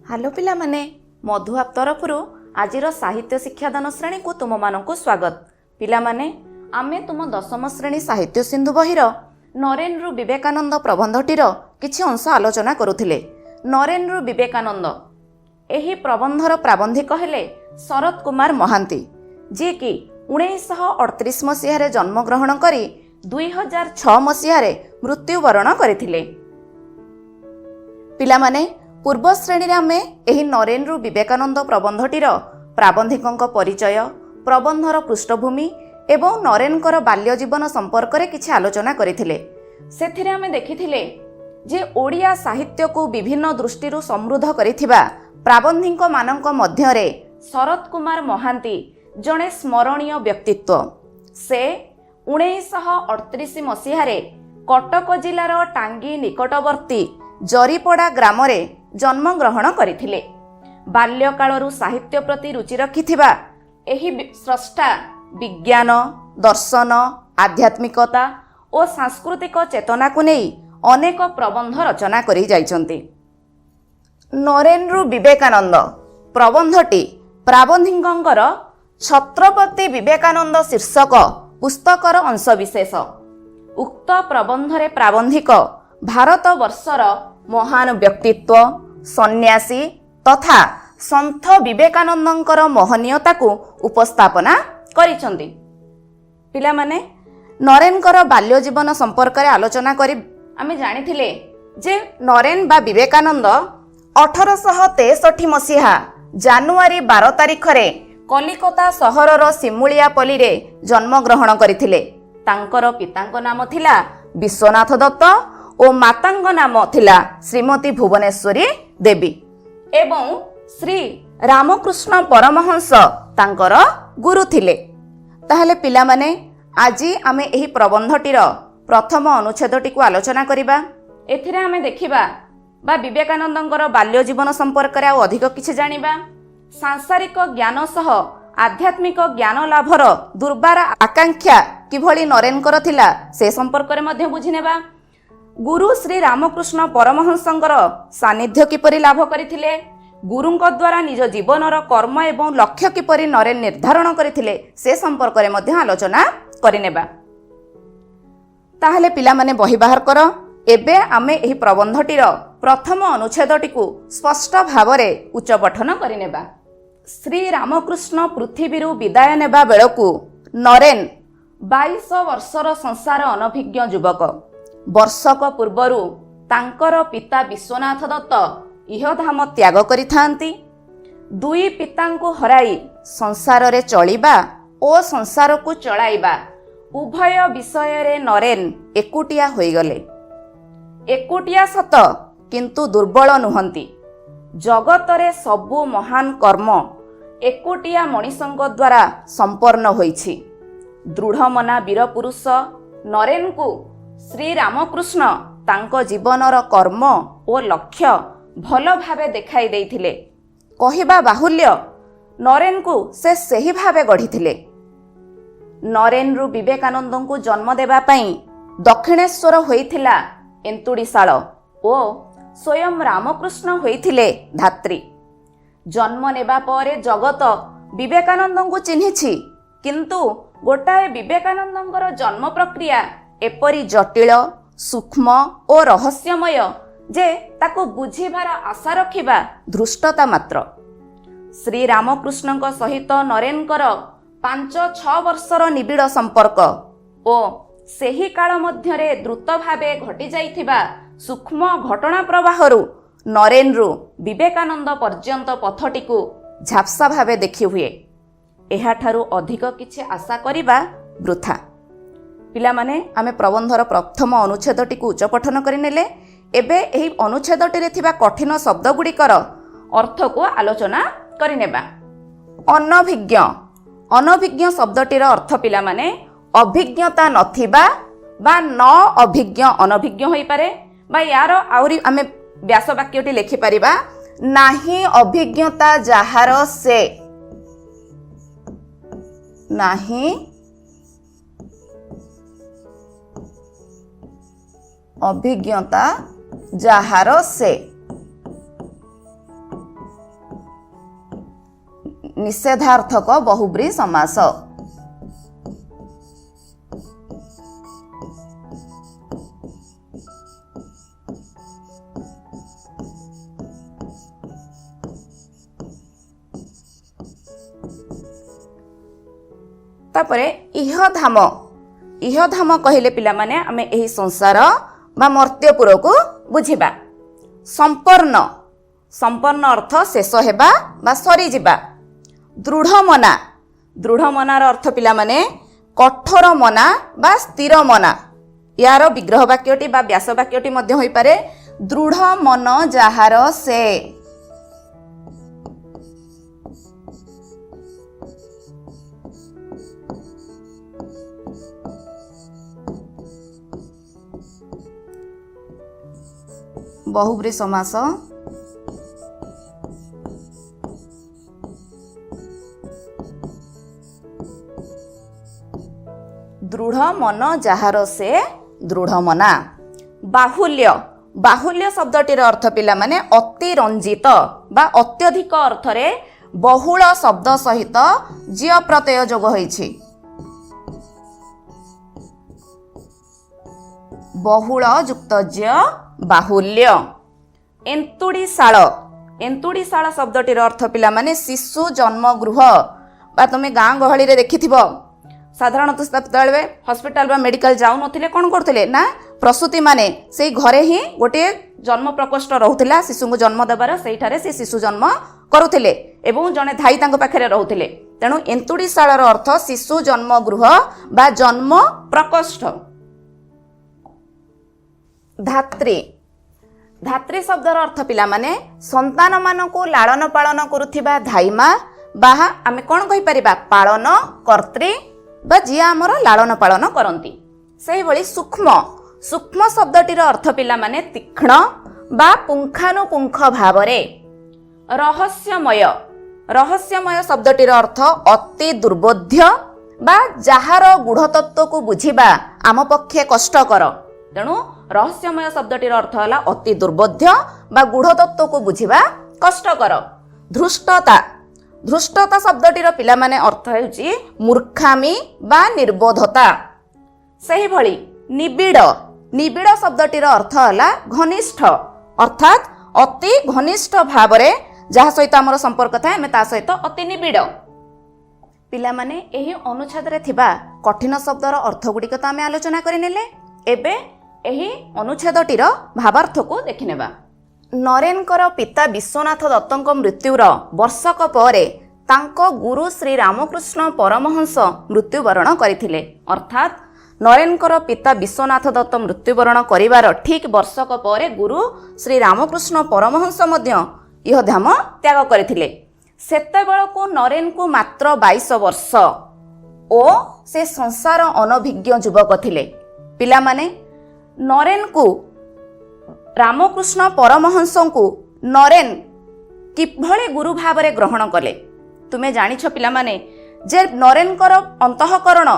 Hello पिला माने मधु आप तरफ आज साहित्य शिक्षादान श्रेणी को तुम मानक स्वागत। पिला माने आमे तुम दशम श्रेणी साहित्य सिंधु बहिर नरेन्द्र विवेकानंद प्रबंधटीर किछि अंश आलोचना करुथिले। नरेन्द्र विवेकानंद एही प्रबंधर प्राबंधिक हेले शरत कुमार महांती, जी कि 1938 मसीह जन्मग्रहण करी 2006 मसीह मृत्युवरण करथिले। पिला माने पूर्व श्रेणी आम एही नरेन्द्र विवेकानंद प्रबंधटीर प्राबंधिक परिचय, प्रबंधर पृष्ठभूमि एवं नरेनकर बाल्य जीवन संपर्क में किछि आलोचना करथिले। सेथिरे आमे देखिथिले जे ओडिया साहित्य को विभिन्न दृष्टिरु समृद्ध करिथिबा प्राबंधिक मानक मध्यरे शरत कुमार महांती जड़े स्मरणीय व्यक्तित्व। से 1938 मसीह कटक जिलार टांगी निकटवर्ती जरीपड़ा ग्राम जन्मग्रहण करथिले। बाल्यकालरू साहित्य प्रति रुचि रखिथिबा एही स्रष्टा विज्ञान, दर्शन, आध्यात्मिकता और सांस्कृतिक चेतना को नहीं अनेक प्रबंध रचना करि जाइछन्ति। नरेन्द्र विवेकानंद प्रबंधटी प्राबंधिकंकर छत्रपति विवेकानंद शीर्षक पुस्तकर अंशविशेष। उक्त प्रबंधरे प्राबंधिक भारत वर्षर महान व्यक्तित्व, सन्यासी तथा संत विवेकानंदंकर महनीयता को उपस्थापना करिसंति। पिला माने नरेनकर बाल्य जीवन संपर्क में आलोचना करी आमे जानिथिले जे नरेन बा विवेकानंद 1863 मसीहा जानुआरी 12 तारिख रे कलिकता सहरर सिमुलियापल्ली रे जन्मग्रहण करथिले। तांकर पितांक नाम थिला विश्वनाथ दत्त और मातांक नाम थिला श्रीमती भुवनेश्वरी देवी एवं श्री रामकृष्ण परमहंस तांकर गुरु थिले। ताहले पिला माने आजी आमे एही प्रबंधटीर प्रथम अनुच्छेदटी को आलोचना करिबा। एथिरे आमे देखिबा बा विवेकानंदंकर बाल्य जीवन संपर्क रे अधिक किछि जानिबा। सांसारिक ज्ञान सह आध्यात्मिक ज्ञान लाभर दुर्बार आकांक्षा किभଳି नरेनकर थिला से संपर्क रे मध्य बुझिनेबा। गुरु श्री रामकृष्ण परमहंसंकर सानिध्य किपरि लाभ करिथिले, गुरुंक द्वारा निज जीवनर कर्म एवं लक्ष्य किपरि नरेन निर्धारण करिथिले से संपर्क रे मध्य आलोचना करिनेबा। ताहले पिला माने बही बाहर कर। एबे आमे एही प्रबंधटीर प्रथम अनुच्छेदटी को स्पष्ट भावरे उच्च पठन करिनेबा। श्री रामकृष्ण पृथ्वीरु विदाय नेबा बेलकु नरेन 22 वर्षर संसार अनभिज्ञ युवक। वर्षक पूर्वरु तांकर पिता विश्वनाथ दत्त इहधाम त्याग करिथांती। दुई पितांकु हराई संसार रे चलिबा ओ संसार को चलाइबा उभय विषय रे नरेन एकुटिया होई गले। एकुटिया सत किंतु दुर्बल नुहंती। जगत रे सबु महान कर्म एकुटिया मनीषंक द्वारा संपन्न होईछि। दृढ़मना वीर पुरुष नरेन को श्री रामकृष्ण तांको जीवनर कर्म और लक्ष्य भल भावे देखाई देइथिले। कहिबा बाहुल्य नरेन को से सही भावे गढ़िथिले। नरेन्द्र विवेकानंद को जन्म देबा पई दक्षिणेश्वर होइथिला एंतुड़ीशाल ओ स्वयं रामकृष्ण होइथिले धात्री। जन्म नेबा परे जगत विवेकानंद को चिन्हिछि, किंतु गोटाए विवेकानंदंकर जन्म प्रक्रिया एपरी जटिल, सूक्ष्म और रहस्यमय जे ताको बुझिबार आशा रखिबा धृष्टता मात्र। श्री रामकृष्ण सहित नरेनकर 5-6 वर्षर निबिड़ संपर्क ओ सेही काल मध्यरे द्रुत भावे घटी जाइथिबा सूक्ष्म घटना प्रवाहरु नरेन्द्र विवेकानंद पर्यंत पथटी को झापसा भावे देखि हुए। एहाठारु अधिक किछि आशा करिबा वृथा। पिला माने आमे प्रबंधर प्रथम अनुच्छेदटी को उच्चपठन करिनेले। एबे एही अनुच्छेदटी रे थिबा कठिन शब्द गुड़िकर अर्थ को आलोचना करिनेबा। अनभिज्ञ। अनभिज्ञ शब्दटीर अर्थ पिला माने अभिज्ञता नथिबा बा न अभिज्ञ अनभिज्ञ होई पारे, बा यार आउरी आमे व्यास वाक्यटी लिखि परिबा नाही अभिज्ञता जाहार से। नाही अभिज्ञता जाहार से। ନିଷେଧାର୍ଥକ ବହୁବ୍ରୀ ସମାସ। ତାପରେ ଇହଧାମ। ଇହଧାମ କହିଲେ ପିଲାମାନେ ଆମେ ଏହି ସଂସାର ବା ମର୍ତ୍ତ୍ୟପୁରକୁ ବୁଝିବା। ସମ୍ପନ୍ନ। ସମ୍ପନ୍ନ ଅର୍ଥ ଶେଷ ହେବା ବା ସରିଯିବା। ଦୃଢ଼ମନା। ଦୃଢ଼ମନାର ଅର୍ଥ ପିଲାମାନେ କଠୋର ମନା ବା ସ୍ଥିର ମନା। ୟାର ବିଗ୍ରହ ବାକ୍ୟଟି ବା ବ୍ୟାସ ବାକ୍ୟଟି ମଧ୍ୟ ହୋଇପାରେ ଦୃଢ଼ ମନ ଯାହାର ସେ। ବହୁବ୍ରୀ ସମାସ। ଦୃଢ଼ ମନ ଯାହାର ସେ ଦୃଢ଼ମନା। ବାହୁଲ୍ୟ। ବାହୁଲ୍ୟ ଶବ୍ଦଟିର ଅର୍ଥ ପିଲାମାନେ ଅତିରଞ୍ଜିତ ବା ଅତ୍ୟଧିକ ଅର୍ଥରେ ବହୁଳ ଶବ୍ଦ ସହିତ ଜ୍ୟ ପ୍ରତ୍ୟୟ ଯୋଗ ହୋଇଛି। ବହୁଳ ଯୁକ୍ତ ଜ୍ୟ ବାହୁଲ୍ୟ। ଏନ୍ତୁଡ଼ିଶାଳ। ଏନ୍ତୁଡ଼ିଶାଳ ଶବ୍ଦଟିର ଅର୍ଥ ପିଲାମାନେ ଶିଶୁ ଜନ୍ମ ଗୃହ ବା ତୁମେ ଗାଁ ଗହଳିରେ ଦେଖିଥିବ ସାଧାରଣତଃ ସେତେବେଳେ ହସ୍ପିଟାଲ ବା ମେଡିକାଲ ଯାଉନଥିଲେ କ'ଣ କରୁଥିଲେ ନା ପ୍ରସୂତି ମାନେ ସେଇ ଘରେ ହିଁ ଗୋଟିଏ ଜନ୍ମ ପ୍ରକୋଷ୍ଠ ରହୁଥିଲା ଶିଶୁଙ୍କୁ ଜନ୍ମ ଦେବାର। ସେଇଠାରେ ସେ ଶିଶୁ ଜନ୍ମ କରୁଥିଲେ ଏବଂ ଜଣେ ଧାଇ ତାଙ୍କ ପାଖରେ ରହୁଥିଲେ। ତେଣୁ ଏନ୍ତୁଡ଼ିଶାଳର ଅର୍ଥ ଶିଶୁ ଜନ୍ମ ଗୃହ ବା ଜନ୍ମ ପ୍ରକୋଷ୍ଠ। ଧାତ୍ରୀ। ଧାତ୍ରୀ ଶବ୍ଦର ଅର୍ଥ ପିଲାମାନେ ସନ୍ତାନମାନଙ୍କୁ ଲାଳନ ପାଳନ କରୁଥିବା ଧାଇମା ବା ଆମେ କ'ଣ କହିପାରିବା ପାଳନ କର୍ତ୍ରୀ ବା ଯିଏ ଆମର ଲାଳନ ପାଳନ କରନ୍ତି। ସେହିଭଳି ସୂକ୍ଷ୍ମ। ସୂକ୍ଷ୍ମ ଶବ୍ଦଟିର ଅର୍ଥ ପିଲାମାନେ ତୀକ୍ଷ୍ଣ ବା ପୁଙ୍ଖାନୁପୁଙ୍ଖ ଭାବରେ। ରହସ୍ୟମୟ। ରହସ୍ୟମୟ ଶବ୍ଦଟିର ଅର୍ଥ ଅତି ଦୁର୍ବୋଧ୍ୟ ବା ଯାହାର ଗୂଢ଼ତତ୍ତ୍ୱକୁ ବୁଝିବା ଆମ ପକ୍ଷେ କଷ୍ଟକର। ତେଣୁ ରହସ୍ୟମୟ ଶବ୍ଦଟିର ଅର୍ଥ ହେଲା ଅତି ଦୁର୍ବୋଧ୍ୟ ବା ଗୂଢ଼ତତ୍ତ୍ୱକୁ ବୁଝିବା କଷ୍ଟକର। ଧୃଷ୍ଟତା। ଧୃଷ୍ଟତା ଶବ୍ଦଟିର ପିଲାମାନେ ଅର୍ଥ ହେଉଛି ମୂର୍ଖାମୀ ବା ନିର୍ବୋଧତା। ସେହିଭଳି ନିବିଡ଼। ନିବିଡ଼ ଶବ୍ଦଟିର ଅର୍ଥ ହେଲା ଘନିଷ୍ଠ ଅର୍ଥାତ୍ ଅତି ଘନିଷ୍ଠ ଭାବରେ ଯାହା ସହିତ ଆମର ସମ୍ପର୍କ ଥାଏ ଆମେ ତା ସହିତ ଅତି ନିବିଡ଼। ପିଲାମାନେ ଏହି ଅନୁଚ୍ଛେଦରେ ଥିବା କଠିନ ଶବ୍ଦର ଅର୍ଥ ଗୁଡ଼ିକ ତ ଆମେ ଆଲୋଚନା କରିନେଲେ। ଏବେ ଏହି ଅନୁଚ୍ଛେଦଟିର ଭାବାର୍ଥକୁ ଦେଖିନେବା। ନରେନଙ୍କର ପିତା ବିଶ୍ୱନାଥ ଦତ୍ତଙ୍କ ମୃତ୍ୟୁର ବର୍ଷକ ପରେ ତାଙ୍କ ଗୁରୁ ଶ୍ରୀ ରାମକୃଷ୍ଣ ପରମହଂସ ମୃତ୍ୟୁବରଣ କରିଥିଲେ। ଅର୍ଥାତ୍ ନରେନଙ୍କର ପିତା ବିଶ୍ୱନାଥ ଦତ୍ତ ମୃତ୍ୟୁବରଣ କରିବାର ଠିକ୍ ବର୍ଷକ ପରେ ଗୁରୁ ଶ୍ରୀ ରାମକୃଷ୍ଣ ପରମହଂସ ମଧ୍ୟ ଇହଧାମ ତ୍ୟାଗ କରିଥିଲେ। ସେତେବେଳକୁ ନରେନକୁ ମାତ୍ର 22 ବର୍ଷ ଓ ସେ ସଂସାର ଅନଭିଜ୍ଞ ଯୁବକ ଥିଲେ। ପିଲାମାନେ ନରେନକୁ ରାମକୃଷ୍ଣ ପରମହଂସଙ୍କୁ ନରେନ କିଭଳି ଗୁରୁ ଭାବରେ ଗ୍ରହଣ କଲେ ତୁମେ ଜାଣିଛ ପିଲାମାନେ ଯେ ନରେନଙ୍କର ଅନ୍ତଃକରଣ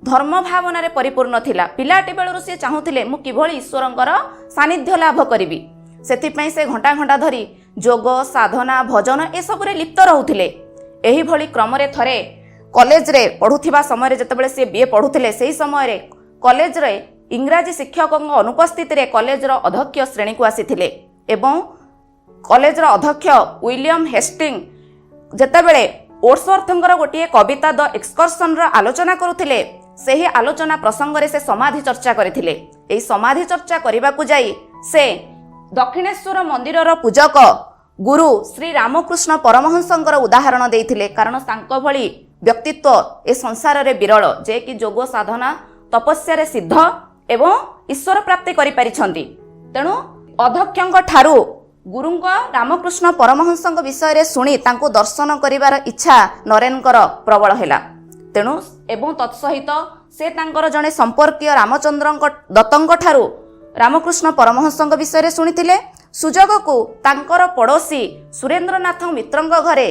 ଧର୍ମ ଭାବନାରେ ପରିପୂର୍ଣ୍ଣ ଥିଲା। ପିଲାଟି ବେଳରୁ ସେ ଚାହୁଁଥିଲେ ମୁଁ କିଭଳି ଈଶ୍ୱରଙ୍କର ସାନ୍ନିଧ୍ୟ ଲାଭ କରିବି। ସେଥିପାଇଁ ସେ ଘଣ୍ଟା ଘଣ୍ଟା ଧରି ଯୋଗ ସାଧନା ଭଜନ ଏସବୁରେ ଲିପ୍ତ ରହୁଥିଲେ। ଏହିଭଳି କ୍ରମରେ ଥରେ କଲେଜରେ ପଢ଼ୁଥିବା ସମୟରେ ଯେତେବେଳେ ସେ ବିଏ ପଢ଼ୁଥିଲେ ସେହି ସମୟରେ କଲେଜରେ ଇଂରାଜୀ ଶିକ୍ଷକଙ୍କ ଅନୁପସ୍ଥିତିରେ କଲେଜର ଅଧ୍ୟକ୍ଷ ଶ୍ରେଣୀକୁ ଆସିଥିଲେ ଏବଂ କଲେଜର ଅଧ୍ୟକ୍ଷ ୱିଲିୟମ ହେଷ୍ଟିଙ୍ଗ ଯେତେବେଳେ ଓଡ୍ସୱର୍ଥଙ୍କର ଗୋଟିଏ କବିତା ଦ ଏକ୍ସକର୍ସନର ଆଲୋଚନା କରୁଥିଲେ ସେହି ଆଲୋଚନା ପ୍ରସଙ୍ଗରେ ସେ ସମାଧି ଚର୍ଚ୍ଚା କରିଥିଲେ। ଏହି ସମାଧି ଚର୍ଚ୍ଚା କରିବାକୁ ଯାଇ ସେ ଦକ୍ଷିଣେଶ୍ୱର ମନ୍ଦିରର ପୂଜକ ଗୁରୁ ଶ୍ରୀ ରାମକୃଷ୍ଣ ପରମହଂସଙ୍କର ଉଦାହରଣ ଦେଇଥିଲେ। କାରଣ ତାଙ୍କ ଭଳି ବ୍ୟକ୍ତିତ୍ୱ ଏ ସଂସାରରେ ବିରଳ ଯେ କି ଯୋଗ ସାଧନା ତପସ୍ୟାରେ ସିଦ୍ଧ ଏବଂ ଈଶ୍ୱର ପ୍ରାପ୍ତି କରିପାରିଛନ୍ତି। ତେଣୁ ଅଧ୍ୟକ୍ଷଙ୍କ ଠାରୁ ଗୁରୁଙ୍କ ରାମକୃଷ୍ଣ ପରମହଂସଙ୍କ ବିଷୟରେ ଶୁଣି ତାଙ୍କୁ ଦର୍ଶନ କରିବାର ଇଚ୍ଛା ନରେନଙ୍କର ପ୍ରବଳ ହେଲା। ତେଣୁ ଏବଂ ତତ୍ସହିତ ସେ ତାଙ୍କର ଜଣେ ସମ୍ପର୍କୀୟ ରାମଚନ୍ଦ୍ରଙ୍କ ଦତ୍ତଙ୍କ ଠାରୁ ରାମକୃଷ୍ଣ ପରମହଂସଙ୍କ ବିଷୟରେ ଶୁଣିଥିଲେ। ସୁଯୋଗକୁ ତାଙ୍କର ପଡ଼ୋଶୀ ସୁରେନ୍ଦ୍ରନାଥ ମିତ୍ରଙ୍କ ଘରେ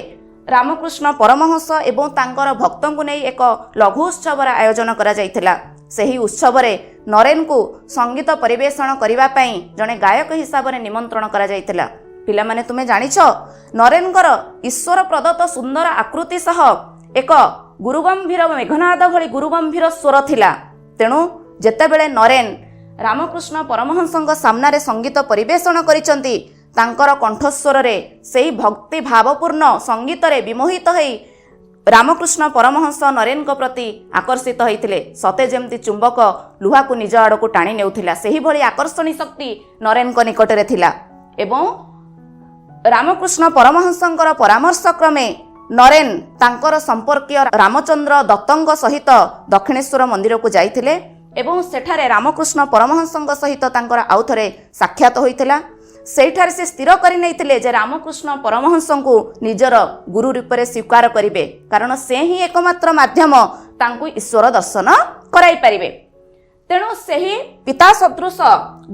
ରାମକୃଷ୍ଣ ପରମହଂସ ଏବଂ ତାଙ୍କର ଭକ୍ତଙ୍କୁ ନେଇ ଏକ ଲଘୁ ଉତ୍ସବର ଆୟୋଜନ କରାଯାଇଥିଲା। ସେହି ଉତ୍ସବରେ ନରେନଙ୍କୁ ସଙ୍ଗୀତ ପରିବେଷଣ କରିବା ପାଇଁ ଜଣେ ଗାୟକ ହିସାବରେ ନିମନ୍ତ୍ରଣ କରାଯାଇଥିଲା। ପିଲାମାନେ ତୁମେ ଜାଣିଛ ନରେନଙ୍କର ଈଶ୍ୱର ପ୍ରଦତ୍ତ ସୁନ୍ଦର ଆକୃତି ସହ ଏକ ଗୁରୁଗମ୍ଭୀର ମେଘନାଦ ଭଳି ଗୁରୁଗମ୍ଭୀର ସ୍ୱର ଥିଲା। ତେଣୁ ଯେତେବେଳେ ନରେନ ରାମକୃଷ୍ଣ ପରମହଂସଙ୍କ ସାମ୍ନାରେ ସଙ୍ଗୀତ ପରିବେଷଣ କରିଛନ୍ତି, ତାଙ୍କର କଣ୍ଠସ୍ୱରରେ ସେହି ଭକ୍ତି ଭାବପୂର୍ଣ୍ଣ ସଙ୍ଗୀତରେ ବିମୋହିତ ହୋଇ ରାମକୃଷ୍ଣ ପରମହଂସ ନରେନଙ୍କ ପ୍ରତି ଆକର୍ଷିତ ହୋଇଥିଲେ। ସତେ ଯେମିତି ଚୁମ୍ବକ ଲୁହାକୁ ନିଜ ଆଡ଼କୁ ଟାଣି ନେଉଥିଲା, ସେହିଭଳି ଆକର୍ଷଣୀ ଶକ୍ତି ନରେନଙ୍କ ନିକଟରେ ଥିଲା। ଏବଂ ରାମକୃଷ୍ଣ ପରମହଂସଙ୍କର ପରାମର୍ଶ କ୍ରମେ ନରେନ ତାଙ୍କର ସମ୍ପର୍କୀୟ ରାମଚନ୍ଦ୍ର ଦତ୍ତଙ୍କ ସହିତ ଦକ୍ଷିଣେଶ୍ୱର ମନ୍ଦିରକୁ ଯାଇଥିଲେ ଏବଂ ସେଠାରେ ରାମକୃଷ୍ଣ ପରମହଂସଙ୍କ ସହିତ ତାଙ୍କର ଆଉ ଥରେ ସାକ୍ଷାତ ହୋଇଥିଲା। ସେଇଠାରେ ସେ ସ୍ଥିର କରିନେଇଥିଲେ ଯେ ରାମକୃଷ୍ଣ ପରମହଂସଙ୍କୁ ନିଜର ଗୁରୁ ରୂପରେ ସ୍ୱୀକାର କରିବେ, କାରଣ ସେ ହିଁ ଏକମାତ୍ର ମାଧ୍ୟମ ତାଙ୍କୁ ଈଶ୍ୱର ଦର୍ଶନ କରାଇ ପାରିବେ। ତେଣୁ ସେହି ପିତା ସଦୃଶ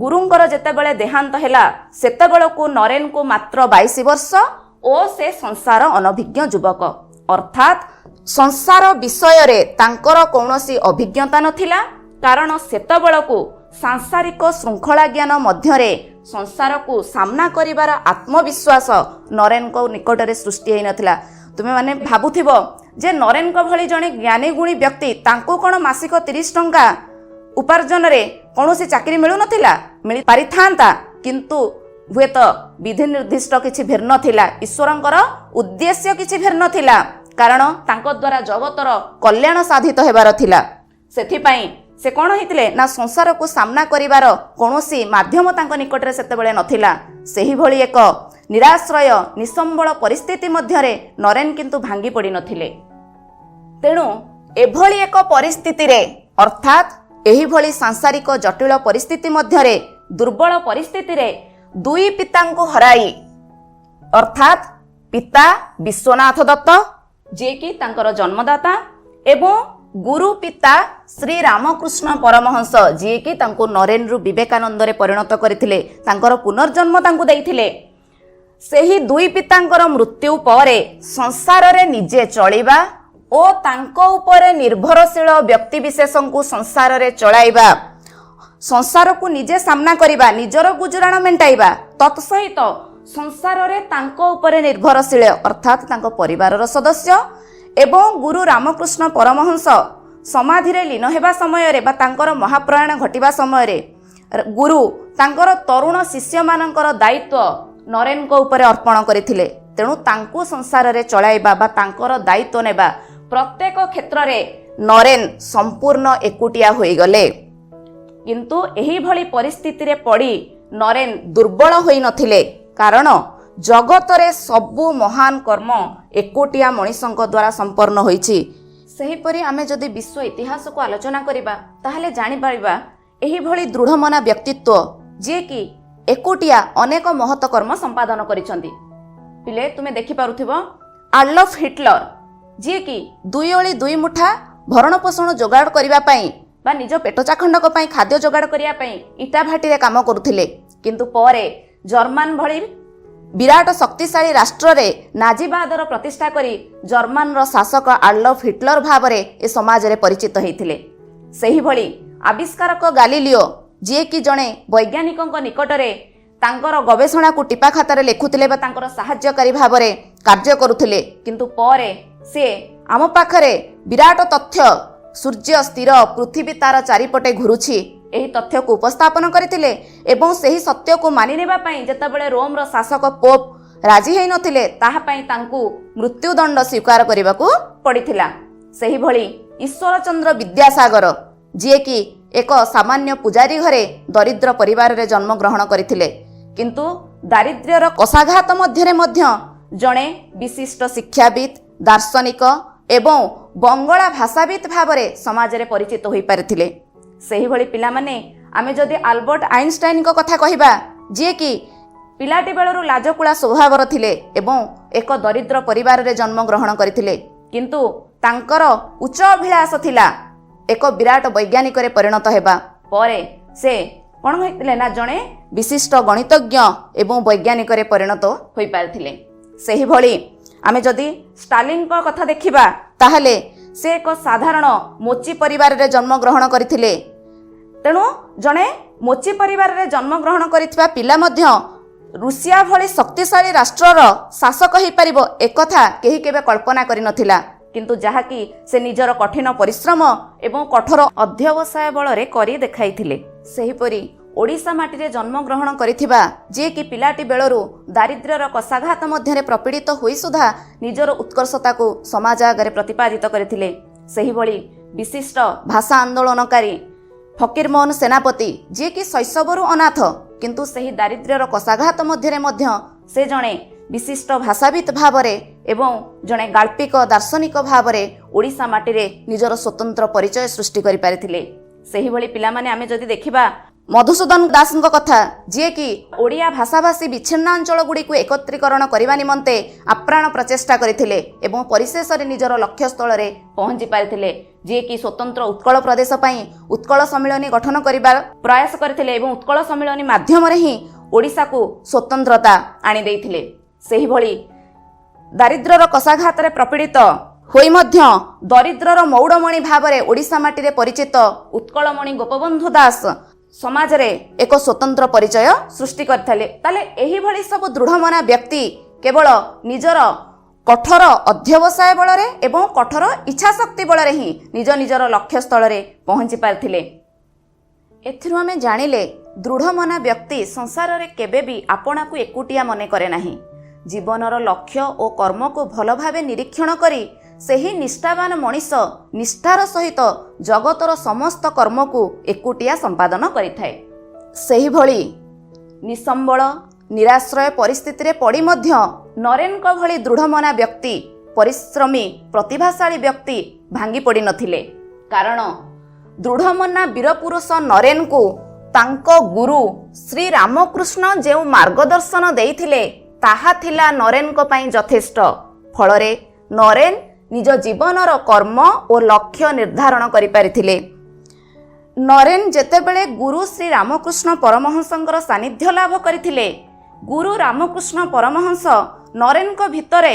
ଗୁରୁଙ୍କର ଯେତେବେଳେ ଦେହାନ୍ତ ହେଲା, ସେତେବେଳକୁ ନରେନକୁ ମାତ୍ର 22 ବର୍ଷ ଓ ସେ ସଂସାର ଅନଭିଜ୍ଞ ଯୁବକ, ଅର୍ଥାତ୍ ସଂସାର ବିଷୟରେ ତାଙ୍କର କୌଣସି ଅଭିଜ୍ଞତା ନଥିଲା। କାରଣ ସେତେବେଳକୁ ସାଂସାରିକ ଶୃଙ୍ଖଳା ଜ୍ଞାନ ମଧ୍ୟରେ ସଂସାରକୁ ସାମ୍ନା କରିବାର ଆତ୍ମବିଶ୍ୱାସ ନରେନଙ୍କ ନିକଟରେ ସୃଷ୍ଟି ହୋଇନଥିଲା। ତୁମେମାନେ ଭାବୁଥିବ ଯେ ନରେନଙ୍କ ଭଳି ଜଣେ ଜ୍ଞାନୀ ଗୁଣୀ ବ୍ୟକ୍ତି, ତାଙ୍କୁ କ'ଣ ମାସିକ 30 ଟଙ୍କା ଉପାର୍ଜନରେ କୌଣସି ଚାକିରି ମିଳୁନଥିଲା? ମିଳିପାରିଥାନ୍ତା, କିନ୍ତୁ ହୁଏତ ବିଧି ନିର୍ଦ୍ଦିଷ୍ଟ କିଛି ଭିନ୍ନ ଥିଲା, ଈଶ୍ୱରଙ୍କର ଉଦ୍ଦେଶ୍ୟ କିଛି ଭିନ୍ନ ଥିଲା, କାରଣ ତାଙ୍କ ଦ୍ୱାରା ଜଗତର କଲ୍ୟାଣ ସାଧିତ ହେବାର ଥିଲା। ସେଥିପାଇଁ ସେ କ'ଣ ହେଇଥିଲେ ନା ସଂସାରକୁ ସାମ୍ନା କରିବାର କୌଣସି ମାଧ୍ୟମ ତାଙ୍କ ନିକଟରେ ସେତେବେଳେ ନଥିଲା। ସେହିଭଳି ଏକ ନିରାଶ୍ରୟ ନିସମ୍ବଳ ପରିସ୍ଥିତି ମଧ୍ୟରେ ନରେନ କିନ୍ତୁ ଭାଙ୍ଗି ପଡ଼ିନଥିଲେ। ତେଣୁ ଏଭଳି ଏକ ପରିସ୍ଥିତିରେ, ଅର୍ଥାତ୍ ଏହିଭଳି ସାଂସାରିକ ଜଟିଳ ପରିସ୍ଥିତି ମଧ୍ୟରେ, ଦୁର୍ବଳ ପରିସ୍ଥିତିରେ ଦୁଇ ପିତାଙ୍କୁ ହରାଇ, ଅର୍ଥାତ୍ ପିତା ବିଶ୍ୱନାଥ ଦତ୍ତ ଯିଏକି ତାଙ୍କର ଜନ୍ମଦାତା ଏବଂ ଗୁରୁ ପିତା ଶ୍ରୀ ରାମକୃଷ୍ଣ ପରମହଂସ ଯିଏକି ତାଙ୍କୁ ନରେନରୁ ବିବେକାନନ୍ଦରେ ପରିଣତ କରିଥିଲେ, ତାଙ୍କର ପୁନର୍ଜନ୍ମ ତାଙ୍କୁ ଦେଇଥିଲେ। ସେହି ଦୁଇ ପିତାଙ୍କର ମୃତ୍ୟୁ ପରେ ସଂସାରରେ ନିଜେ ଚଳିବା ଓ ତାଙ୍କ ଉପରେ ନିର୍ଭରଶୀଳ ବ୍ୟକ୍ତିବିଶେଷଙ୍କୁ ସଂସାରରେ ଚଳାଇବା, ସଂସାରକୁ ନିଜେ ସାମ୍ନା କରିବା, ନିଜର ଗୁଜୁରାଣ ମେଣ୍ଟାଇବା, ତତ୍ସହିତ ସଂସାରରେ ତାଙ୍କ ଉପରେ ନିର୍ଭରଶୀଳ ଅର୍ଥାତ୍ ତାଙ୍କ ପରିବାରର ସଦସ୍ୟ ଏବଂ ଗୁରୁ ରାମକୃଷ୍ଣ ପରମହଂସ ସମାଧିରେ ଲୀନ ହେବା ସମୟରେ ବା ତାଙ୍କର ମହାପ୍ରୟାଣ ଘଟିବା ସମୟରେ ଗୁରୁ ତାଙ୍କର ତରୁଣ ଶିଷ୍ୟମାନଙ୍କର ଦାୟିତ୍ୱ ନରେନଙ୍କ ଉପରେ ଅର୍ପଣ କରିଥିଲେ। ତେଣୁ ତାଙ୍କୁ ସଂସାରରେ ଚଳାଇବା ବା ତାଙ୍କର ଦାୟିତ୍ୱ ନେବା ପ୍ରତ୍ୟେକ କ୍ଷେତ୍ରରେ ନରେନ ସମ୍ପୂର୍ଣ୍ଣ ଏକୁଟିଆ ହୋଇଗଲେ। କିନ୍ତୁ ଏହିଭଳି ପରିସ୍ଥିତିରେ ପଡ଼ି ନରେନ ଦୁର୍ବଳ ହୋଇନଥିଲେ, କାରଣ ଜଗତରେ ସବୁ ମହାନ କର୍ମ ଏକୁଟିଆ ମଣିଷଙ୍କ ଦ୍ୱାରା ସମ୍ପନ୍ନ ହୋଇଛି। ସେହିପରି ଆମେ ଯଦି ବିଶ୍ୱ ଇତିହାସକୁ ଆଲୋଚନା କରିବା, ତାହେଲେ ଜାଣିପାରିବା ଏହିଭଳି ଦୃଢ଼ମନା ବ୍ୟକ୍ତିତ୍ୱ ଯିଏକି ଏକୁଟିଆ ଅନେକ ମହତ କର୍ମ ସମ୍ପାଦନ କରିଛନ୍ତି। ପିଲେ ତୁମେ ଦେଖିପାରୁଥିବ ଆଡଲଫ୍ ହିଟଲର ଯିଏକି 2 ଓଳି 2 ମୁଠା ଭରଣ ପୋଷଣ ଯୋଗାଡ଼ କରିବା ପାଇଁ ବା ନିଜ ପେଟ ଚାଖଣ୍ଡକ ପାଇଁ ଖାଦ୍ୟ ଯୋଗାଡ଼ କରିବା ପାଇଁ ଇଟା ଭାଟିରେ କାମ କରୁଥିଲେ, କିନ୍ତୁ ପରେ ଜର୍ମାନ ଭଳି ବିରାଟ ଶକ୍ତିଶାଳୀ ରାଷ୍ଟ୍ରରେ ନାଜିବାଦର ପ୍ରତିଷ୍ଠା କରି ଜର୍ମାନର ଶାସକ ଆଡଲଫ୍ ହିଟଲର ଭାବରେ ଏ ସମାଜରେ ପରିଚିତ ହୋଇଥିଲେ। ସେହିଭଳି ଆବିଷ୍କାରକ ଗାଲିଲିଓ ଯିଏକି ଜଣେ ବୈଜ୍ଞାନିକଙ୍କ ନିକଟରେ ତାଙ୍କର ଗବେଷଣାକୁ ଟିପା ଖାତାରେ ଲେଖୁଥିଲେ ବା ତାଙ୍କର ସାହାଯ୍ୟକାରୀ ଭାବରେ କାର୍ଯ୍ୟ କରୁଥିଲେ, କିନ୍ତୁ ପରେ ସେ ଆମ ପାଖରେ ବିରାଟ ତଥ୍ୟ ସୂର୍ଯ୍ୟ ସ୍ଥିର, ପୃଥିବୀ ତାର ଚାରିପଟେ ଘୁରୁଛି, ଏହି ତଥ୍ୟକୁ ଉପସ୍ଥାପନ କରିଥିଲେ ଏବଂ ସେହି ସତ୍ୟକୁ ମାନି ନେବା ପାଇଁ ଯେତେବେଳେ ରୋମର ଶାସକ ପୋପ୍ ରାଜି ହୋଇନଥିଲେ, ତାହା ପାଇଁ ତାଙ୍କୁ ମୃତ୍ୟୁଦଣ୍ଡ ସ୍ୱୀକାର କରିବାକୁ ପଡ଼ିଥିଲା। ସେହିଭଳି ଈଶ୍ୱରଚନ୍ଦ୍ର ବିଦ୍ୟାସାଗର ଯିଏକି ଏକ ସାମାନ୍ୟ ପୂଜାରୀ ଘରେ ଦରିଦ୍ର ପରିବାରରେ ଜନ୍ମଗ୍ରହଣ କରିଥିଲେ, କିନ୍ତୁ ଦାରିଦ୍ର୍ୟର କଷାଘାତ ମଧ୍ୟରେ ମଧ୍ୟ ଜଣେ ବିଶିଷ୍ଟ ଶିକ୍ଷାବିତ୍, ଦାର୍ଶନିକ ଏବଂ ବଙ୍ଗଳା ଭାଷାବିତ୍ ଭାବରେ ସମାଜରେ ପରିଚିତ ହୋଇପାରିଥିଲେ। ସେହିଭଳି ପିଲାମାନେ ଆମେ ଯଦି ଆଲବର୍ଟ ଆଇନଷ୍ଟାଇନଙ୍କ କଥା କହିବା, ଯିଏକି ପିଲାଟି ବେଳରୁ ଲାଜକୁଳା ସ୍ୱଭାବର ଥିଲେ ଏବଂ ଏକ ଦରିଦ୍ର ପରିବାରରେ ଜନ୍ମଗ୍ରହଣ କରିଥିଲେ, କିନ୍ତୁ ତାଙ୍କର ଉଚ୍ଚ ଅଭିଳାଷ ଥିଲା ଏକ ବିରାଟ ବୈଜ୍ଞାନିକରେ ପରିଣତ ହେବା। ପରେ ସେ କ'ଣ ହୋଇଥିଲେ ନା ଜଣେ ବିଶିଷ୍ଟ ଗଣିତଜ୍ଞ ଏବଂ ବୈଜ୍ଞାନିକରେ ପରିଣତ ହୋଇପାରିଥିଲେ। ସେହିଭଳି ଆମେ ଯଦି ଷ୍ଟାଲିନଙ୍କ କଥା ଦେଖିବା, ତାହେଲେ ସେ ଏକ ସାଧାରଣ ମୋଚି ପରିବାରରେ ଜନ୍ମଗ୍ରହଣ କରିଥିଲେ। ତେଣୁ ଜଣେ ମୋଚି ପରିବାରରେ ଜନ୍ମଗ୍ରହଣ କରିଥିବା ପିଲା ମଧ୍ୟ ରୁଷିଆ ଭଳି ଶକ୍ତିଶାଳୀ ରାଷ୍ଟ୍ରର ଶାସକ ହୋଇପାରିବ ଏକଥା କେହି କେବେ କଳ୍ପନା କରିନଥିଲା। କିନ୍ତୁ ଯାହାକି ସେ ନିଜର କଠିନ ପରିଶ୍ରମ ଏବଂ କଠୋର ଅଧ୍ୟବସାୟ ବଳରେ କରି ଦେଖାଇଥିଲେ। ସେହିପରି ଓଡ଼ିଶା ମାଟିରେ ଜନ୍ମଗ୍ରହଣ କରିଥିବା ଯିଏକି ପିଲାଟି ବେଳରୁ ଦାରିଦ୍ର୍ୟର କଷାଘାତ ମଧ୍ୟରେ ପ୍ରପୀଡ଼ିତ ହୋଇ ସୁଦ୍ଧା ନିଜର ଉତ୍କର୍ଷତାକୁ ସମାଜ ଆଗରେ ପ୍ରତିପାଦିତ କରିଥିଲେ। ସେହିଭଳି ବିଶିଷ୍ଟ ଭାଷା ଆନ୍ଦୋଳନକାରୀ ଫକୀରମୋହନ ସେନାପତି ଯିଏକି ଶୈଶବରୁ ଅନାଥ, କିନ୍ତୁ ସେହି ଦାରିଦ୍ର୍ୟର କଷାଘାତ ମଧ୍ୟରେ ମଧ୍ୟ ସେ ଜଣେ ବିଶିଷ୍ଟ ଭାଷାବିତ୍ ଭାବରେ ଏବଂ ଜଣେ ଗାଳ୍ପିକ ଦାର୍ଶନିକ ଭାବରେ ଓଡ଼ିଶା ମାଟିରେ ନିଜର ସ୍ୱତନ୍ତ୍ର ପରିଚୟ ସୃଷ୍ଟି କରିପାରିଥିଲେ। ସେହିଭଳି ପିଲାମାନେ ଆମେ ଯଦି ଦେଖିବା ମଧୁସୂଦନ ଦାସଙ୍କ କଥା, ଯିଏକି ଓଡ଼ିଆ ଭାଷାଭାଷୀ ବିଚ୍ଛିନ୍ନାଞ୍ଚଳ ଗୁଡ଼ିକୁ ଏକତ୍ରୀକରଣ କରିବା ନିମନ୍ତେ ଆପ୍ରାଣ ପ୍ରଚେଷ୍ଟା କରିଥିଲେ ଏବଂ ପରିଶେଷରେ ନିଜର ଲକ୍ଷ୍ୟସ୍ଥଳରେ ପହଞ୍ଚି ପାରିଥିଲେ। ଯିଏକି ସ୍ୱତନ୍ତ୍ର ଉତ୍କଳ ପ୍ରଦେଶ ପାଇଁ ଉତ୍କଳ ସମ୍ମିଳନୀ ଗଠନ କରିବାର ପ୍ରୟାସ କରିଥିଲେ ଏବଂ ଉତ୍କଳ ସମ୍ମିଳନୀ ମାଧ୍ୟମରେ ହିଁ ଓଡ଼ିଶାକୁ ସ୍ୱତନ୍ତ୍ରତା ଆଣିଦେଇଥିଲେ। ସେହିଭଳି ଦାରିଦ୍ର୍ୟର କଷାଘାତରେ ପ୍ରପୀଡ଼ିତ ହୋଇ ମଧ୍ୟ ଦରିଦ୍ରର ମୌଡ଼ମଣି ଭାବରେ ଓଡ଼ିଶା ମାଟିରେ ପରିଚିତ ଉତ୍କଳମଣି ଗୋପବନ୍ଧୁ ଦାସ ସମାଜରେ ଏକ ସ୍ୱତନ୍ତ୍ର ପରିଚୟ ସୃଷ୍ଟି କରିଥିଲେ। ତାହେଲେ ଏହିଭଳି ସବୁ ଦୃଢ଼ମନା ବ୍ୟକ୍ତି କେବଳ ନିଜର କଠୋର ଅଧ୍ୟବସାୟ ବଳରେ ଏବଂ କଠୋର ଇଚ୍ଛାଶକ୍ତି ବଳରେ ହିଁ ନିଜର ଲକ୍ଷ୍ୟସ୍ଥଳରେ ପହଞ୍ଚି ପାରିଥିଲେ। ଏଥିରୁ ଆମେ ଜାଣିଲେ ଦୃଢ଼ମନା ବ୍ୟକ୍ତି ସଂସାରରେ କେବେ ବି ଆପଣାକୁ ଏକୁଟିଆ ମନେ କରେ ନାହିଁ। ଜୀବନର ଲକ୍ଷ୍ୟ ଓ କର୍ମକୁ ଭଲ ଭାବେ ନିରୀକ୍ଷଣ କରି ସେହି ନିଷ୍ଠାବାନ ମଣିଷ ନିଷ୍ଠାର ସହିତ ଜଗତର ସମସ୍ତ କର୍ମକୁ ଏକୁଟିଆ ସମ୍ପାଦନ କରିଥାଏ। ସେହିଭଳି ନିସମ୍ବଳ ନିରାଶ୍ରୟ ପରିସ୍ଥିତିରେ ପଡ଼ି ମଧ୍ୟ ନରେନଙ୍କ ଭଳି ଦୃଢ଼ମନା ବ୍ୟକ୍ତି, ପରିଶ୍ରମୀ ପ୍ରତିଭାଶାଳୀ ବ୍ୟକ୍ତି ଭାଙ୍ଗି ପଡ଼ିନଥିଲେ। କାରଣ ଦୃଢ଼ମନା ବୀରପୁରୁଷ ନରେନଙ୍କୁ ତାଙ୍କ ଗୁରୁ ଶ୍ରୀରାମକୃଷ୍ଣ ଯେଉଁ ମାର୍ଗଦର୍ଶନ ଦେଇଥିଲେ ତାହା ଥିଲା ନରେନଙ୍କ ପାଇଁ ଯଥେଷ୍ଟ। ଫଳରେ ନରେନ ନିଜ ଜୀବନର କର୍ମ ଓ ଲକ୍ଷ୍ୟ ନିର୍ଦ୍ଧାରଣ କରିପାରିଥିଲେ। ନରେନ ଯେତେବେଳେ ଗୁରୁ ଶ୍ରୀରାମକୃଷ୍ଣ ପରମହଂସଙ୍କର ସାନ୍ନିଧ୍ୟ ଲାଭ କରିଥିଲେ, ଗୁରୁ ରାମକୃଷ୍ଣ ପରମହଂସ ନରେନଙ୍କ ଭିତରେ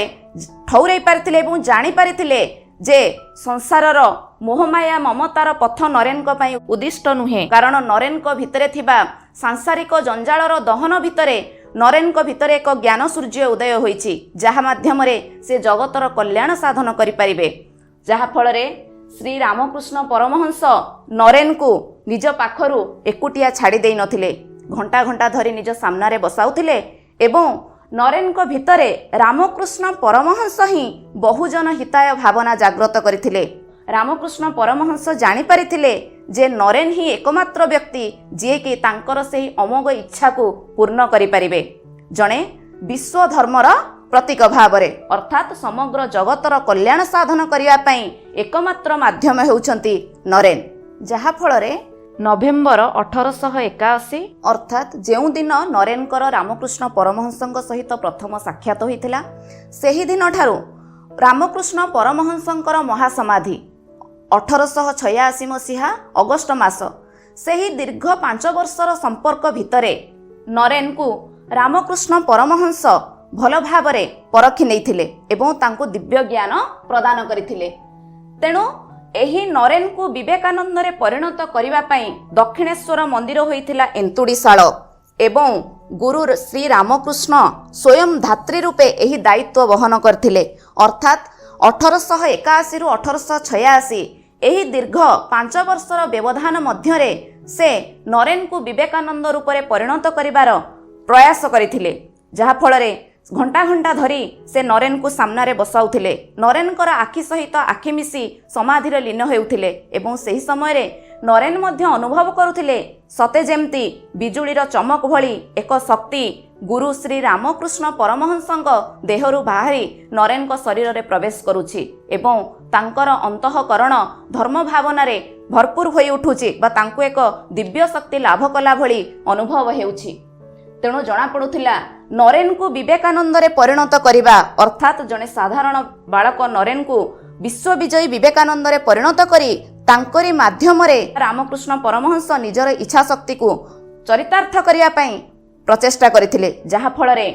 ଠଉରାଇ ପାରିଥିଲେ ଏବଂ ଜାଣିପାରିଥିଲେ ଯେ ସଂସାରର ମୋହମାୟା ମମତାର ପଥ ନରେନଙ୍କ ପାଇଁ ଉଦ୍ଦିଷ୍ଟ ନୁହେଁ। କାରଣ ନରେନଙ୍କ ଭିତରେ ଥିବା ସାଂସାରିକ ଜଞ୍ଜାଳର ଦହନ ଭିତରେ ନରେନଙ୍କ ଭିତରେ ଏକ ଜ୍ଞାନ ସୂର୍ଯ୍ୟ ଉଦୟ ହୋଇଛି, ଯାହା ମାଧ୍ୟମରେ ସେ ଜଗତର କଲ୍ୟାଣ ସାଧନ କରିପାରିବେ। ଯାହାଫଳରେ ଶ୍ରୀରାମକୃଷ୍ଣ ପରମହଂସ ନରେନଙ୍କୁ ନିଜ ପାଖରୁ ଏକୁଟିଆ ଛାଡ଼ି ଦେଇନଥିଲେ। ଘଣ୍ଟା ଘଣ୍ଟା ଧରି ନିଜ ସାମ୍ନାରେ ବସାଉଥିଲେ ଏବଂ ନରେନଙ୍କ ଭିତରେ ରାମକୃଷ୍ଣ ପରମହଂସ ହିଁ ବହୁଜନ ହିତାୟ ଭାବନା ଜାଗ୍ରତ କରିଥିଲେ। ରାମକୃଷ୍ଣ ପରମହଂସ ଜାଣିପାରିଥିଲେ ଯେ ନରେନ ହିଁ ଏକମାତ୍ର ବ୍ୟକ୍ତି ଯିଏକି ତାଙ୍କର ସେହି ଅମୋଘ ଇଚ୍ଛାକୁ ପୂର୍ଣ୍ଣ କରିପାରିବେ। ଜଣେ ବିଶ୍ୱ ଧର୍ମର ପ୍ରତୀକ ଭାବରେ ଅର୍ଥାତ୍ ସମଗ୍ର ଜଗତର କଲ୍ୟାଣ ସାଧନ କରିବା ପାଇଁ ଏକମାତ୍ର ମାଧ୍ୟମ ହେଉଛନ୍ତି ନରେନ। ଯାହାଫଳରେ ନଭେମ୍ବର 1881 ଅର୍ଥାତ୍ ଯେଉଁଦିନ ନରେନଙ୍କର ରାମକୃଷ୍ଣ ପରମହଂସଙ୍କ ସହିତ ପ୍ରଥମ ସାକ୍ଷାତ ହୋଇଥିଲା, ସେହିଦିନଠାରୁ ରାମକୃଷ୍ଣ ପରମହଂସଙ୍କର ମହାସମାଧି 1886 ମସିହା ଅଗଷ୍ଟ ମାସ, ସେହି ଦୀର୍ଘ 5 ବର୍ଷର ସମ୍ପର୍କ ଭିତରେ ନରେନଙ୍କୁ ରାମକୃଷ୍ଣ ପରମହଂସ ଭଲ ଭାବରେ ପରଖି ନେଇଥିଲେ ଏବଂ ତାଙ୍କୁ ଦିବ୍ୟ ଜ୍ଞାନ ପ୍ରଦାନ କରିଥିଲେ। ତେଣୁ ଏହି ନରେନଙ୍କୁ ବିବେକାନନ୍ଦରେ ପରିଣତ କରିବା ପାଇଁ ଦକ୍ଷିଣେଶ୍ୱର ମନ୍ଦିର ହୋଇଥିଲା ଏନ୍ତୁଡ଼ିଶାଳ ଏବଂ ଗୁରୁ ଶ୍ରୀରାମକୃଷ୍ଣ ସ୍ୱୟଂ ଧାତ୍ରୀ ରୂପେ ଏହି ଦାୟିତ୍ୱ ବହନ କରିଥିଲେ। ଅର୍ଥାତ୍ 1881ରୁ 1886 ଏହି ଦୀର୍ଘ 5 ବର୍ଷର ବ୍ୟବଧାନ ମଧ୍ୟରେ ସେ ନରେନଙ୍କୁ ବିବେକାନନ୍ଦ ରୂପରେ ପରିଣତ କରିବାର ପ୍ରୟାସ କରିଥିଲେ। ଯାହାଫଳରେ ଘଣ୍ଟା ଘଣ୍ଟା ଧରି ସେ ନରେନଙ୍କୁ ସାମ୍ନାରେ ବସାଉଥିଲେ। ନରେନଙ୍କର ଆଖି ସହିତ ଆଖି ମିଶି ସମାଧିରେ ଲୀନ ହେଉଥିଲେ ଏବଂ ସେହି ସମୟରେ ନରେନ ମଧ୍ୟ ଅନୁଭବ କରୁଥିଲେ ସତେ ଯେମିତି ବିଜୁଳିର ଚମକ ଭଳି ଏକ ଶକ୍ତି ଗୁରୁ ଶ୍ରୀରାମକୃଷ୍ଣ ପରମହଂସଙ୍କ ଦେହରୁ ବାହାରି ନରେନଙ୍କ ଶରୀରରେ ପ୍ରବେଶ କରୁଛି ଏବଂ ତାଙ୍କର ଅନ୍ତଃକରଣ ଧର୍ମ ଭାବନାରେ ଭରପୁର ହୋଇ ଉଠୁଛି ବା ତାଙ୍କୁ ଏକ ଦିବ୍ୟ ଶକ୍ତି ଲାଭ କଲା ଭଳି ଅନୁଭବ ହେଉଛି। ତେଣୁ ଜଣାପଡ଼ୁଥିଲା ନରେନଙ୍କୁ ବିବେକାନନ୍ଦରେ ପରିଣତ କରିବା ଅର୍ଥାତ୍ ଜଣେ ସାଧାରଣ ବାଳକ ନରେନଙ୍କୁ ବିଶ୍ୱବିଜୟୀ ବିବେକାନନ୍ଦରେ ପରିଣତ କରି ତାଙ୍କରି ମାଧ୍ୟମରେ ରାମକୃଷ୍ଣ ପରମହଂସ ନିଜର ଇଚ୍ଛା ଶକ୍ତିକୁ ଚରିତାର୍ଥ କରିବା ପାଇଁ ପ୍ରଚେଷ୍ଟା କରିଥିଲେ। ଯାହାଫଳରେ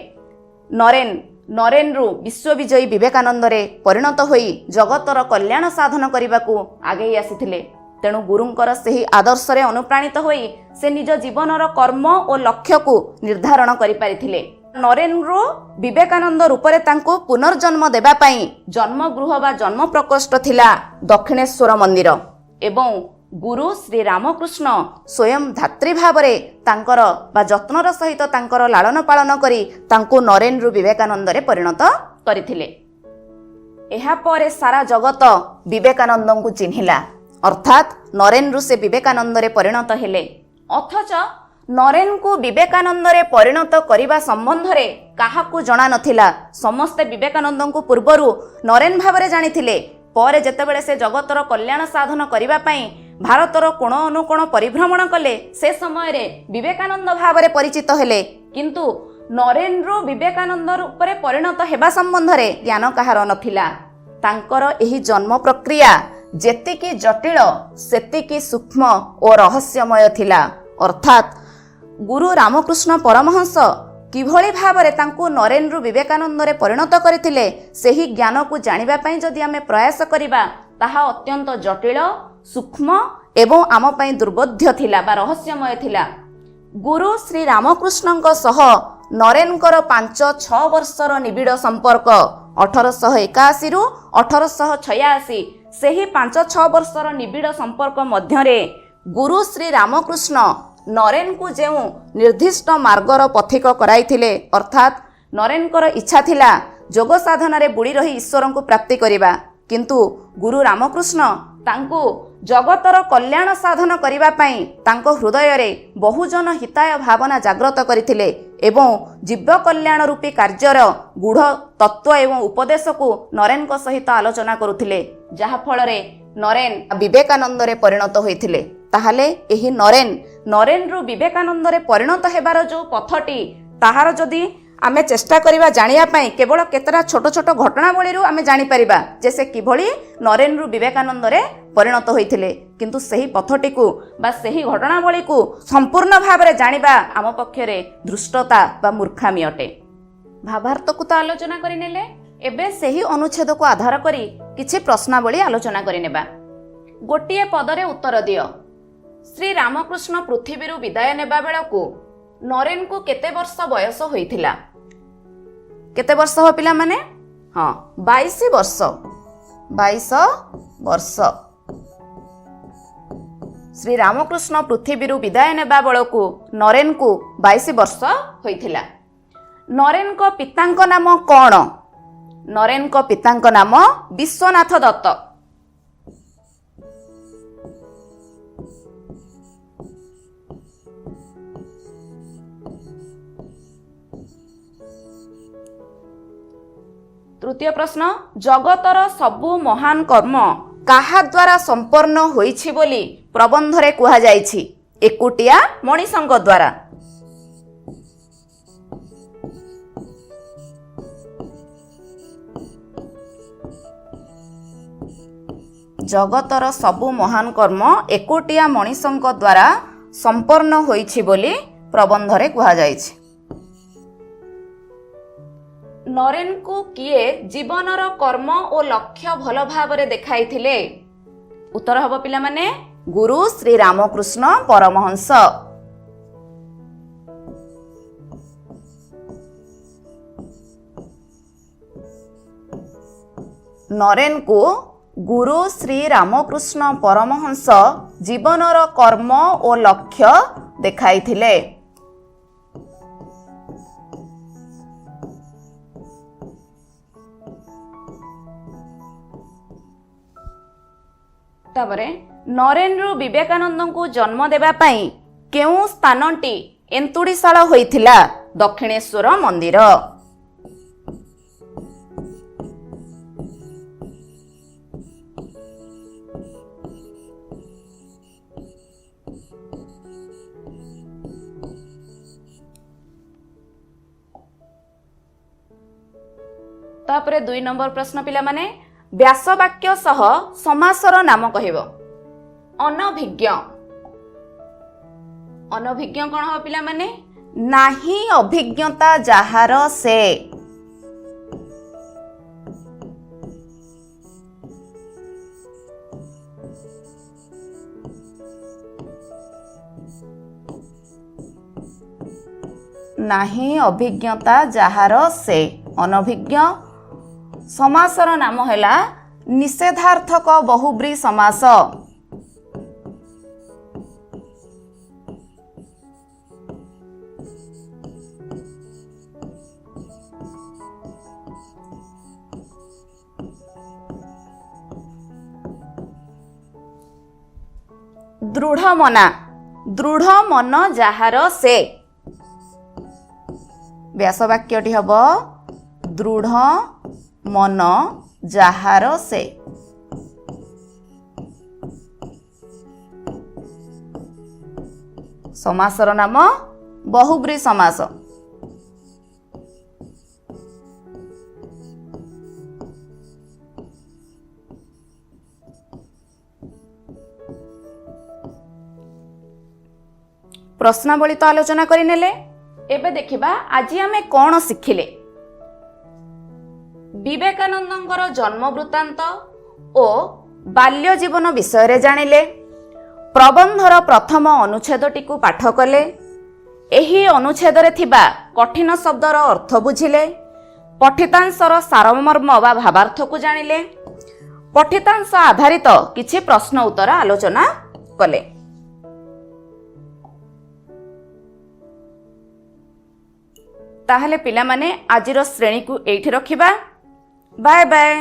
ନରେନରୁ ବିଶ୍ୱବିଜୟୀ ବିବେକାନନ୍ଦରେ ପରିଣତ ହୋଇ ଜଗତର କଲ୍ୟାଣ ସାଧନ କରିବାକୁ ଆଗେଇ ଆସିଥିଲେ। तेणु गुरुंकर ସେହି ଆଦର୍ଶରେ ଅନୁପ୍ରାଣିତ ହୋଇ ସେ ନିଜ ଜୀବନର କର୍ମ ଓ ଲକ୍ଷ୍ୟକୁ ନିର୍ଦ୍ଧାରଣ କରିପାରିଥିଲେ। ନରେନ୍ରୁ ବିବେକାନନ୍ଦ ରୂପରେ ତାଙ୍କୁ ପୁନର୍ଜନ୍ମ ଦେବା ପାଇଁ ଜନ୍ମଗୃହ ବା ଜନ୍ମ ପ୍ରକୋଷ୍ଠ ଥିଲା ଦକ୍ଷିଣେଶ୍ୱର ମନ୍ଦିର ଏବଂ ଗୁରୁ ଶ୍ରୀ ରାମକୃଷ୍ଣ ସ୍ୱୟଂ ଧାତ୍ରୀ ଭାବରେ ତାଙ୍କର ବା ଯତ୍ନର ସହିତ ତାଙ୍କର ଲାଳନ ପାଳନ କରି ତାଙ୍କୁ ନରେନ୍ରୁ ବିବେକାନନ୍ଦରେ ପରିଣତ କରିଥିଲେ। ଏହାପରେ ସାରା ଜଗତ ବିବେକାନନ୍ଦଙ୍କୁ ଚିହ୍ନିଲା, ଅର୍ଥାତ୍ ନରେନ୍ରୁ ସେ ବିବେକାନନ୍ଦରେ ପରିଣତ ହେଲେ। ଅଥଚ ନରେନ୍କୁ ବିବେକାନନ୍ଦରେ ପରିଣତ କରିବା ସମ୍ବନ୍ଧରେ କାହାକୁ ଜଣା ନଥିଲା। ସମସ୍ତେ ବିବେକାନନ୍ଦଙ୍କୁ ପୂର୍ବରୁ ନରେନ୍ ଭାବରେ ଜାଣିଥିଲେ। ପରେ ଯେତେବେଳେ ସେ ଜଗତର କଲ୍ୟାଣ ସାଧନ କରିବା ପାଇଁ ଭାରତର କୋଣ ଅନୁକୋଣ ପରିଭ୍ରମଣ କଲେ, ସେ ସମୟରେ ବିବେକାନନ୍ଦ ଭାବରେ ପରିଚିତ ହେଲେ। କିନ୍ତୁ ନରେନ୍ରୁ ବିବେକାନନ୍ଦ ରୂପରେ ପରିଣତ ହେବା ସମ୍ବନ୍ଧରେ ଜ୍ଞାନ କାହାର ନଥିଲା। ତାଙ୍କର ଏହି ଜନ୍ମ ପ୍ରକ୍ରିୟା ଯେତିକି ଜଟିଳ ସେତିକି ସୂକ୍ଷ୍ମ ଓ ରହସ୍ୟମୟ ଥିଲା। ଅର୍ଥାତ୍ ଗୁରୁ ରାମକୃଷ୍ଣ ପରମହଂସ କିଭଳି ଭାବରେ ତାଙ୍କୁ ନରେନ୍ରୁ ବିବେକାନନ୍ଦରେ ପରିଣତ କରିଥିଲେ, ସେହି ଜ୍ଞାନକୁ ଜାଣିବା ପାଇଁ ଯଦି ଆମେ ପ୍ରୟାସ କରିବା, ତାହା ଅତ୍ୟନ୍ତ ଜଟିଳ, ସୂକ୍ଷ୍ମ ଏବଂ ଆମ ପାଇଁ ଦୁର୍ବୋଧ୍ୟ ଥିଲା ବା ରହସ୍ୟମୟ ଥିଲା। ଗୁରୁ ଶ୍ରୀ ରାମକୃଷ୍ଣଙ୍କ ସହ ନରେନ୍ଙ୍କର 5-6 ବର୍ଷର ନିବିଡ଼ ସମ୍ପର୍କ 1881ରୁ 1886। ସେହି 5-6 ବର୍ଷର ନିବିଡ଼ ସମ୍ପର୍କ ମଧ୍ୟରେ ଗୁରୁ ଶ୍ରୀ ରାମକୃଷ୍ଣ ନରେନ୍କୁ ଯେଉଁ ନିର୍ଦ୍ଦିଷ୍ଟ ମାର୍ଗର ପଥିକ କରାଇଥିଲେ, ଅର୍ଥାତ୍ ନରେନ୍ଙ୍କର ଇଚ୍ଛା ଥିଲା ଯୋଗ ସାଧନାରେ ବୁଡ଼ି ରହି ଈଶ୍ୱରଙ୍କୁ ପ୍ରାପ୍ତି କରିବା, କିନ୍ତୁ ଗୁରୁ ରାମକୃଷ୍ଣ ତାଙ୍କୁ ଜଗତର କଲ୍ୟାଣ ସାଧନ କରିବା ପାଇଁ ତାଙ୍କ ହୃଦୟରେ ବହୁଜନ ହିତାୟ ଭାବନା ଜାଗ୍ରତ କରିଥିଲେ ଏବଂ ଜୀବ କଲ୍ୟାଣ ରୂପୀ କାର୍ଯ୍ୟର ଗୂଢ଼ ତତ୍ତ୍ୱ ଏବଂ ଉପଦେଶକୁ ନରେନ୍ଙ୍କ ସହିତ ଆଲୋଚନା କରୁଥିଲେ, ଯାହାଫଳରେ ନରେନ୍ ବିବେକାନନ୍ଦରେ ପରିଣତ ହୋଇଥିଲେ। ତାହେଲେ ଏହି ନରେନ୍ରୁ ବିବେକାନନ୍ଦରେ ପରିଣତ ହେବାର ଯେଉଁ ପଥଟି, ତାହାର ଯଦି ଆମେ ଚେଷ୍ଟା କରିବା ଜାଣିବା ପାଇଁ, କେବଳ କେତେଟା ଛୋଟ ଛୋଟ ଘଟଣାବଳୀରୁ ଆମେ ଜାଣିପାରିବା ଯେ ସେ କିଭଳି ନରେନ୍ରୁ ବିବେକାନନ୍ଦରେ ପରିଣତ ହୋଇଥିଲେ। କିନ୍ତୁ ସେହି ପଥଟିକୁ ବା ସେହି ଘଟଣାବଳୀକୁ ସମ୍ପୂର୍ଣ୍ଣ ଭାବରେ ଜାଣିବା ଆମ ପକ୍ଷରେ ଧୃଷ୍ଟତା ବା ମୂର୍ଖାମି ଅଟେ। ଭାବାର୍ଥକୁ ତ ଆଲୋଚନା କରିନେଲେ, ଏବେ ସେହି ଅନୁଚ୍ଛେଦକୁ ଆଧାର କରି କିଛି ପ୍ରଶ୍ନାବଳୀ ଆଲୋଚନା କରିନେବା। ଗୋଟିଏ ପଦରେ ଉତ୍ତର ଦିଅ। ଶ୍ରୀ ରାମକୃଷ୍ଣ ପୃଥିବୀରୁ ବିଦାୟ ନେବା ବେଳକୁ ନରେନ୍କୁ କେତେ ବର୍ଷ ବୟସ ହୋଇଥିଲା? କେତେ ବର୍ଷ ହବ ପିଲାମାନେ? ହଁ, 22 ବର୍ଷ। 22 ବର୍ଷ। ଶ୍ରୀ ରାମକୃଷ୍ଣ ପୃଥିବୀରୁ ବିଦାୟ ନେବା ବେଳକୁ ନରେନ୍କୁ 22 ବର୍ଷ ହୋଇଥିଲା। ନରେନ୍ଙ୍କ ପିତାଙ୍କ ନାମ କ'ଣ? ନରେନ୍ଙ୍କ ପିତାଙ୍କ ନାମ ବିଶ୍ୱନାଥ ଦତ୍ତ। ତୃତୀୟ ପ୍ରଶ୍ନ, ଜଗତର ସବୁ ମହାନ କର୍ମ କାହା ଦ୍ୱାରା ସମ୍ପନ୍ନ ହୋଇଛି ବୋଲି ପ୍ରବନ୍ଧରେ କୁହାଯାଇଛି? ଏକୁଟିଆ ମଣିଷଙ୍କ ଦ୍ୱାରା। ଜଗତର ସବୁ ମହାନ କର୍ମ ଏକୁଟିଆ ମଣିଷଙ୍କ ଦ୍ୱାରା ସମ୍ପନ୍ନ ହୋଇଛି ବୋଲି ପ୍ରବନ୍ଧରେ କୁହାଯାଇଛି। ନରେନ୍କୁ କିଏ ଜୀବନର କର୍ମ ଓ ଲକ୍ଷ୍ୟ ଭଲ ଭାବରେ ଦେଖାଇଥିଲେ? ଉତ୍ତର ହେବ ପିଲାମାନେ, ଗୁରୁ ଶ୍ରୀ ରାମକୃଷ୍ଣ ପରମହଂସ। ନରେନ୍କୁ ଗୁରୁ ଶ୍ରୀ ରାମକୃଷ୍ଣ ପରମହଂସ ଜୀବନର କର୍ମ ଓ ଲକ୍ଷ୍ୟ ଦେଖାଇଥିଲେ। ତାପରେ ନରେନ୍ରୁ ବିବେକାନନ୍ଦଙ୍କୁ ଜନ୍ମ ଦେବା ପାଇଁ କେଉଁ ସ୍ଥାନଟି ଏନ୍ତୁଡ଼ିଶାଳ ହୋଇଥିଲା? ଦକ୍ଷିଣେଶ୍ୱର ମନ୍ଦିର। ତାପରେ 2 ନମ୍ବର ପ୍ରଶ୍ନ ପିଲାମାନେ, ବ୍ୟାସ ବାକ୍ୟ ସହ ସମାସର ନାମ କହିବ। ଅନଭିଜ୍ଞ। ଅନଭିଜ୍ଞ କ'ଣ ହବ ପିଲାମାନେ? ନାହିଁ ଅଭିଜ୍ଞତା ଯାହାର ସେ। ନାହିଁ ଅଭିଜ୍ଞତା ଯାହାର ସେ ଅନଭିଜ୍ଞ। ସମାସର ନାମ ହେଲା ନିଷେଧାର୍ଥକ ବହୁବ୍ରୀ ସମାସ। ଦୃଢ଼ ମନା, ଦୃଢ଼ ମନ ଯାହାର ସେ। ବ୍ୟାସ ବାକ୍ୟଟି ହବ ଦୃଢ଼ ମନ ଯାହାର ସେ। ସମାସର ନାମ ବହୁବ୍ରୀ ସମାସ। ପ୍ରଶ୍ନାବଳୀ ତ ଆଲୋଚନା କରିନେଲେ। ଏବେ ଦେଖିବା ଆଜି ଆମେ କ'ଣ ଶିଖିଲେ। ବିବେକାନନ୍ଦଙ୍କର ଜନ୍ମ ବୃତ୍ତାନ୍ତ ଓ ବାଲ୍ୟ ଜୀବନ ବିଷୟରେ ଜାଣିଲେ। ପ୍ରବନ୍ଧର ପ୍ରଥମ ଅନୁଚ୍ଛେଦଟିକୁ ପାଠ କଲେ। ଏହି ଅନୁଚ୍ଛେଦରେ ଥିବା କଠିନ ଶବ୍ଦର ଅର୍ଥ ବୁଝିଲେ। ପଠିତାଂଶର ସାରମର୍ମ ବା ଭାବାର୍ଥକୁ ଜାଣିଲେ। ପଠିତାଂଶ ଆଧାରିତ କିଛି ପ୍ରଶ୍ନ ଉତ୍ତର ଆଲୋଚନା କଲେ। ତାହେଲେ ପିଲାମାନେ ଆଜିର ଶ୍ରେଣୀକୁ ଏଇଠି ରଖିବା। Bye bye.